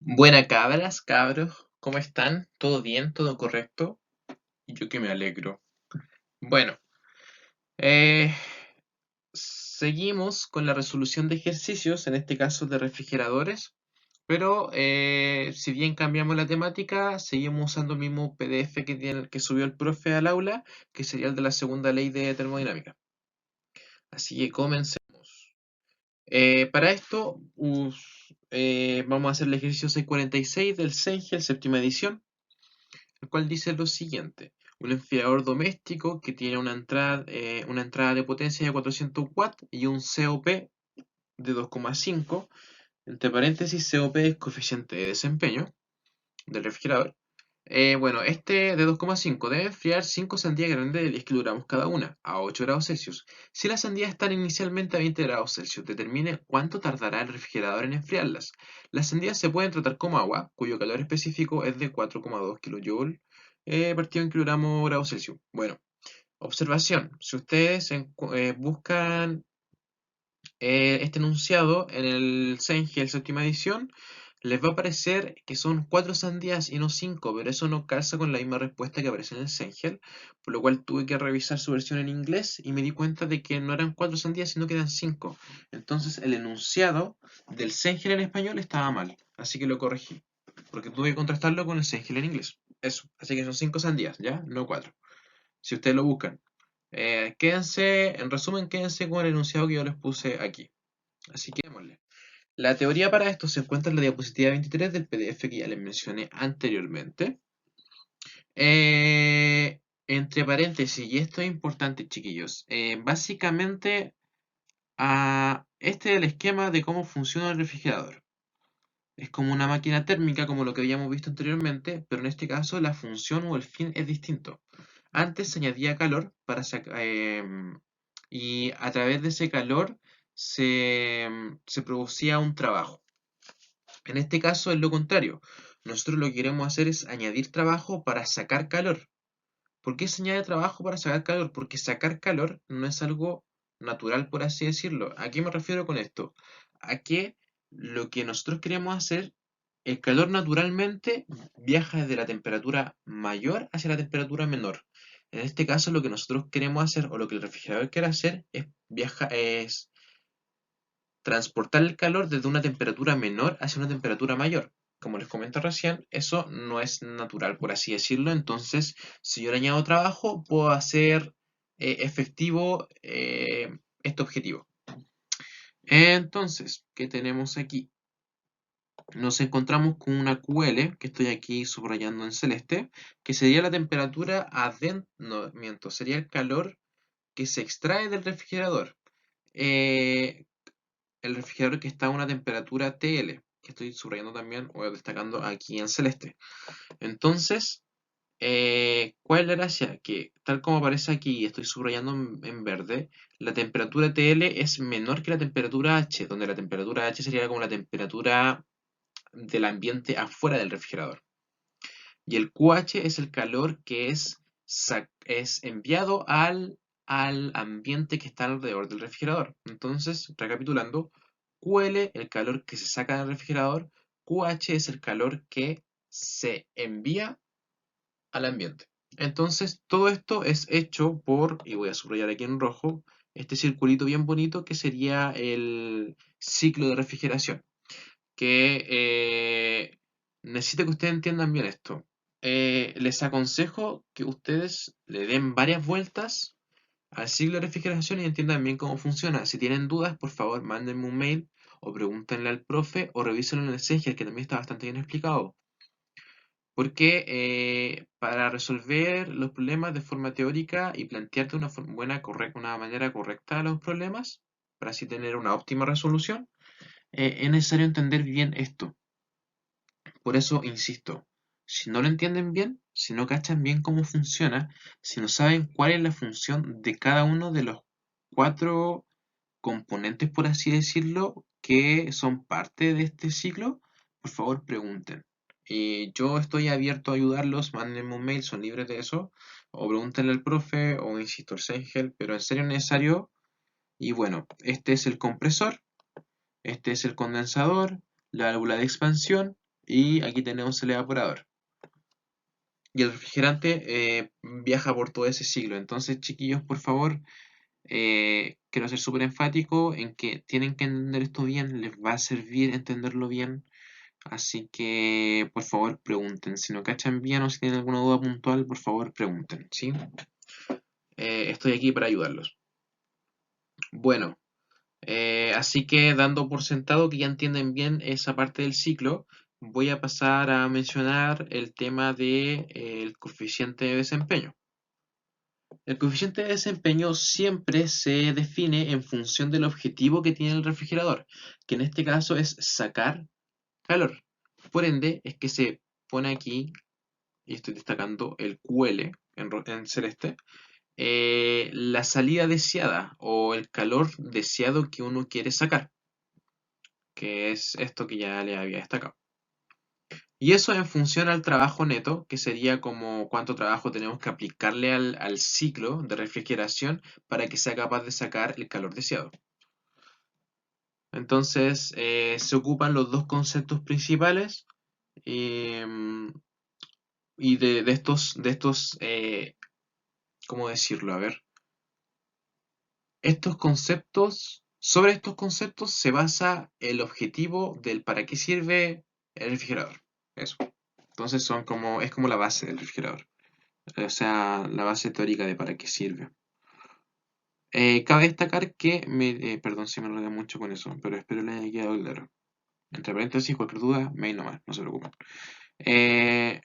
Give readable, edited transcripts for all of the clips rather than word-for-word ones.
Buena cabras, cabros, ¿cómo están? ¿Todo bien? ¿Todo correcto? Y yo que me alegro. Bueno, eh, seguimos con la resolución de ejercicios, en este caso de refrigeradores, pero si bien cambiamos la temática, seguimos usando el mismo PDF que subió el profe al aula, que sería el de la segunda ley de termodinámica. Así que comencemos. Para esto, vamos a hacer el ejercicio 646 del SENGEL, séptima edición, el cual dice lo siguiente. Un enfriador doméstico que tiene una entrada de potencia de 400 watts y un COP de 2,5. Entre paréntesis, COP es coeficiente de desempeño del refrigerador. Bueno, este de 2,5 debe enfriar 5 sandías grandes de 10 kilogramos cada una, a 8 grados Celsius. Si las sandías están inicialmente a 20 grados Celsius, determine cuánto tardará el refrigerador en enfriarlas. Las sandías se pueden tratar como agua, cuyo calor específico es de 4,2 kJ partido en kilogramos grados Celsius. Bueno, observación. Si ustedes buscan este enunciado en el Sengel séptima edición, les va a aparecer que son 4 sandías y no 5, pero eso no calza con la misma respuesta que aparece en el Sengel, por lo cual tuve que revisar su versión en inglés y me di cuenta de que no eran 4 sandías, sino que eran 5. Entonces el enunciado del Sengel en español estaba mal, así que lo corregí, porque tuve que contrastarlo con el Sengel en inglés. Eso, así que son 5 sandías, ¿ya? No 4. Si ustedes lo buscan. En resumen, quédense con el enunciado que yo les puse aquí. Así que démosle. La teoría para esto se encuentra en la diapositiva 23 del PDF que ya les mencioné anteriormente. Entre paréntesis, y esto es importante, chiquillos. Básicamente, este es el esquema de cómo funciona el refrigerador. Es como una máquina térmica, como lo que habíamos visto anteriormente, pero en este caso la función o el fin es distinto. Antes se añadía calor para sacar, y a través de ese calor se producía un trabajo. En este caso es lo contrario. Nosotros lo que queremos hacer es añadir trabajo para sacar calor. ¿Por qué se añade trabajo para sacar calor? Porque sacar calor no es algo natural, por así decirlo. ¿A qué me refiero con esto? A que lo que nosotros queremos hacer, el calor naturalmente viaja desde la temperatura mayor hacia la temperatura menor. En este caso, lo que nosotros queremos hacer, o lo que el refrigerador quiere hacer, es transportar el calor desde una temperatura menor hacia una temperatura mayor. Como les comento recién, eso no es natural, por así decirlo. Entonces, si yo le añado trabajo, puedo hacer efectivo este objetivo. Entonces, ¿qué tenemos aquí? Nos encontramos con una QL, que estoy aquí subrayando en celeste, que sería la temperatura adentro, no, miento, sería el calor que se extrae del refrigerador. Eh, el refrigerador que está a una temperatura TL, que estoy subrayando también o destacando aquí en celeste. Entonces, ¿cuál es la gracia? Que tal como aparece aquí, estoy subrayando en verde, la temperatura TL es menor que la temperatura H, donde la temperatura H sería como la temperatura del ambiente afuera del refrigerador. Y el QH es el calor que es enviado al ambiente que está alrededor del refrigerador. Entonces, recapitulando, QL, el calor que se saca del refrigerador, QH es el calor que se envía al ambiente. Entonces, todo esto es hecho por, y voy a subrayar aquí en rojo, este circulito bien bonito que sería el ciclo de refrigeración. Que necesito que ustedes entiendan bien esto. Les aconsejo que ustedes le den varias vueltas al ciclo de refrigeración y entiendan bien cómo funciona. Si tienen dudas, por favor, mándenme un mail o pregúntenle al profe o revísenlo en el Sengel, que también está bastante bien explicado. Porque para resolver los problemas de forma teórica y plantearte una manera correcta los problemas, para así tener una óptima resolución, es necesario entender bien esto. Por eso insisto, si no lo entienden bien, si no cachan bien cómo funciona, si no saben cuál es la función de cada uno de los 4 componentes, por así decirlo, que son parte de este ciclo, por favor pregunten. Yo estoy abierto a ayudarlos, mándenme un mail, son libres de eso, o pregúntenle al profe, o insisto, al Sengel, pero en serio es necesario. Y bueno, este es el compresor, este es el condensador, la válvula de expansión, y aquí tenemos el evaporador. Y el refrigerante viaja por todo ese ciclo. Entonces, chiquillos, por favor, quiero ser súper enfático en que tienen que entender esto bien, les va a servir entenderlo bien. Así que, por favor, pregunten. Si no cachan bien o si tienen alguna duda puntual, por favor, pregunten, ¿sí? Estoy aquí para ayudarlos. Bueno, así que dando por sentado que ya entienden bien esa parte del ciclo, voy a pasar a mencionar el tema del coeficiente de desempeño. El coeficiente de desempeño siempre se define en función del objetivo que tiene el refrigerador, que en este caso es sacar calor. Por ende, es que se pone aquí, y estoy destacando el QL en celeste, la salida deseada o el calor deseado que uno quiere sacar, que es esto que ya le había destacado. Y eso en función al trabajo neto, que sería como cuánto trabajo tenemos que aplicarle al ciclo de refrigeración para que sea capaz de sacar el calor deseado. Entonces, se ocupan los dos conceptos principales y ¿cómo decirlo? A ver, sobre estos conceptos se basa el objetivo del para qué sirve el refrigerador. Eso. Entonces es como la base del refrigerador. O sea, la base teórica de para qué sirve. Cabe destacar que, perdón si me enredé mucho con eso, pero espero le haya quedado claro. Entre paréntesis, cualquier duda, mail nomás, no se preocupen. Eh,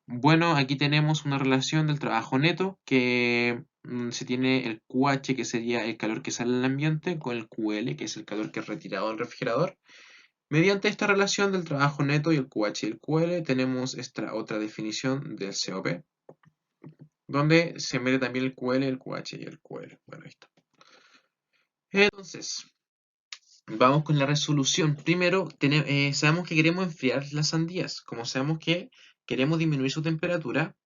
bueno, aquí tenemos una relación del trabajo neto que se tiene el QH, que sería el calor que sale al ambiente, con el QL, que es el calor que es retirado del refrigerador. Mediante esta relación del trabajo neto y el QH y el QL tenemos esta otra definición del COP, donde se mete también el QL, el QH y el QL. Bueno, ahí está. Entonces, vamos con la resolución. Primero, sabemos que queremos enfriar las sandías. Como sabemos que queremos disminuir su temperatura,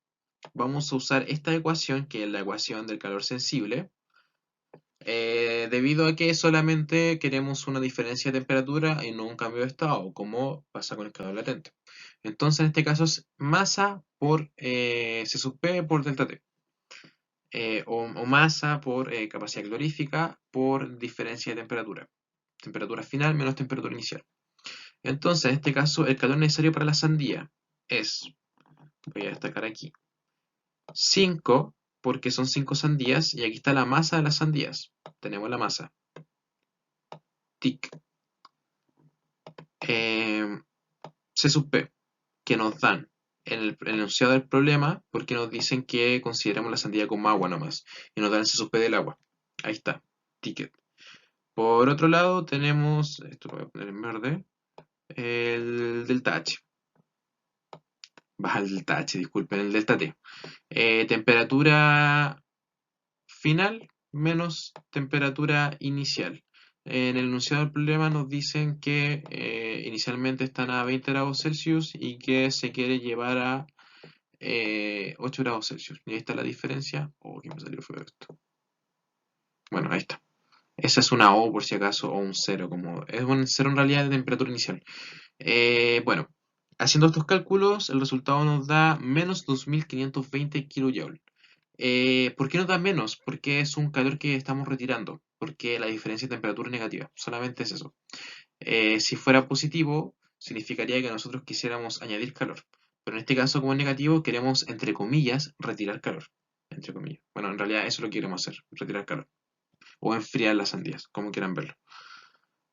vamos a usar esta ecuación, que es la ecuación del calor sensible, debido a que solamente queremos una diferencia de temperatura y no un cambio de estado, como pasa con el calor latente. Entonces, en este caso es masa por C sub P por delta T. O masa por capacidad calorífica por diferencia de temperatura. Temperatura final menos temperatura inicial. Entonces, en este caso, el calor necesario para la sandía es, voy a destacar aquí, 5, porque son 5 sandías, y aquí está la masa de las sandías. Tenemos la masa. TIC. C sub P, que nos dan en el enunciado del problema, porque nos dicen que consideramos la sandía como agua nomás, y nos dan el C sub P del agua. Ahí está, ticket. Por otro lado tenemos, esto lo voy a poner en verde, el delta H. Baja el delta H, disculpen, el delta T. Temperatura final menos temperatura inicial. En el enunciado del problema nos dicen que inicialmente están a 20 grados Celsius y que se quiere llevar a 8 grados Celsius. Y ahí está la diferencia. Oh, que me salió feo esto. Bueno, ahí está. Esa es una O por si acaso, o un cero, como es un cero en realidad de temperatura inicial. Bueno, haciendo estos cálculos, el resultado nos da menos 2520 kJ. ¿Por qué nos da menos? Porque es un calor que estamos retirando, porque la diferencia de temperatura es negativa, solamente es eso. Si fuera positivo, significaría que nosotros quisiéramos añadir calor, pero en este caso, como es negativo, queremos, entre comillas, retirar calor. Entre comillas. Bueno, en realidad eso es lo que queremos hacer, retirar calor. O enfriar las sandías, como quieran verlo.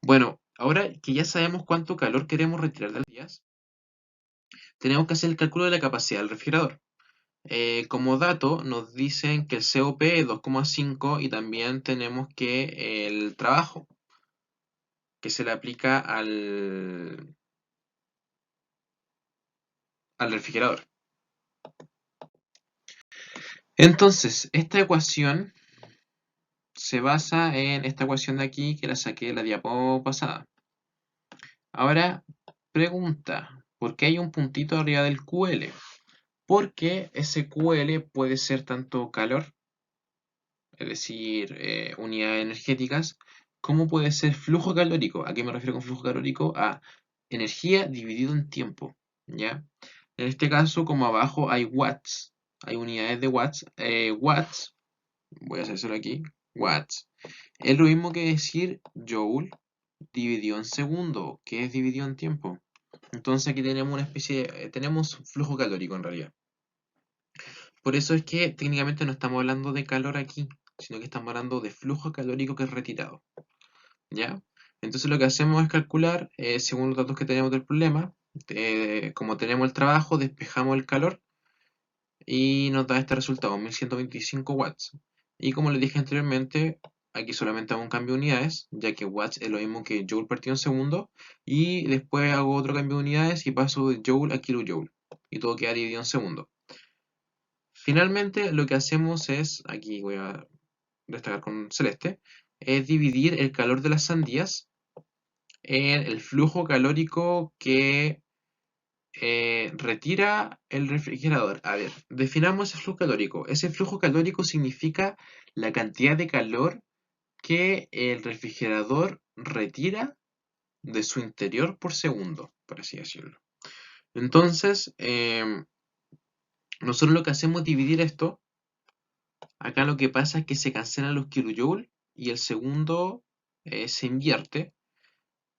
Bueno, ahora que ya sabemos cuánto calor queremos retirar de las sandías, tenemos que hacer el cálculo de la capacidad del refrigerador. Como dato, nos dicen que el COP es 2,5 y también tenemos que el trabajo que se le aplica al refrigerador. Entonces, esta ecuación se basa en esta ecuación de aquí que la saqué de la diapo pasada. Ahora, pregunta, ¿por qué hay un puntito arriba del QL? Porque ese QL puede ser tanto calor, es decir, unidades energéticas, como puede ser flujo calórico. ¿A qué me refiero con flujo calórico? A energía dividido en tiempo, ¿ya? En este caso, como abajo hay watts, hay unidades de watts, watts, voy a hacérselo aquí, watts, es lo mismo que decir joule dividido en segundo, que es dividido en tiempo. Entonces aquí tenemos una especie de, tenemos flujo calórico en realidad. Por eso es que técnicamente no estamos hablando de calor aquí, sino que estamos hablando de flujo calórico que es retirado, ¿ya? Entonces lo que hacemos es calcular, según los datos que tenemos del problema, como tenemos el trabajo, despejamos el calor y nos da este resultado, 1125 watts. Y como les dije anteriormente, aquí solamente hago un cambio de unidades, ya que watts es lo mismo que joule partido en segundo, y después hago otro cambio de unidades y paso de joule a kilojoule, y todo queda dividido en segundo. Finalmente, lo que hacemos es, aquí voy a destacar con celeste, es dividir el calor de las sandías en el flujo calórico que retira el refrigerador. A ver, definamos ese flujo calórico. Ese flujo calórico significa la cantidad de calor que el refrigerador retira de su interior por segundo, por así decirlo. Entonces, nosotros lo que hacemos es dividir esto. Acá lo que pasa es que se cancelan los kilojoules y el segundo se invierte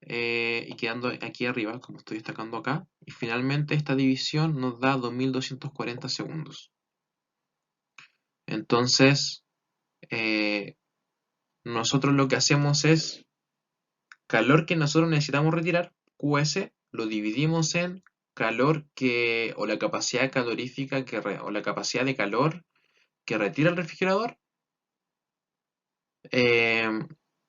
y quedando aquí arriba, como estoy destacando acá. Y finalmente esta división nos da 2240 segundos. Entonces, eh, nosotros lo que hacemos es calor que nosotros necesitamos retirar, QS, lo dividimos en calor que, o la capacidad calorífica o la capacidad de calor que retira el refrigerador. eh,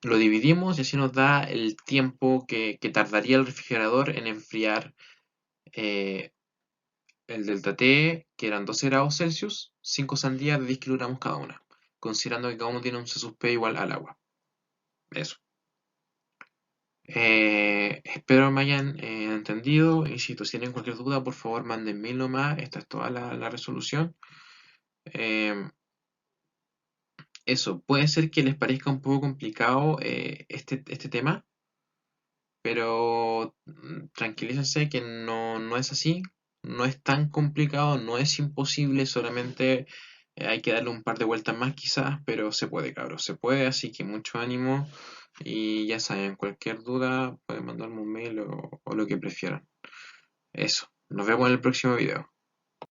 lo dividimos y así nos da el tiempo que tardaría el refrigerador en enfriar eh, el delta T, que eran 12 grados Celsius, 5 sandías de 10 kilogramos cada una, considerando que cada uno tiene un C sub P igual al agua. Eso. Espero me hayan entendido. Insisto, si tienen cualquier duda, por favor, mándenme nomás. Esta es toda la resolución. Eh, Eso, puede ser que les parezca un poco complicado este tema, pero tranquilícense que no es así, no es tan complicado, no es imposible, solamente hay que darle un par de vueltas más quizás, pero se puede, cabros, se puede, así que mucho ánimo y ya saben, cualquier duda pueden mandarme un mail o lo que prefieran. Eso, nos vemos en el próximo video.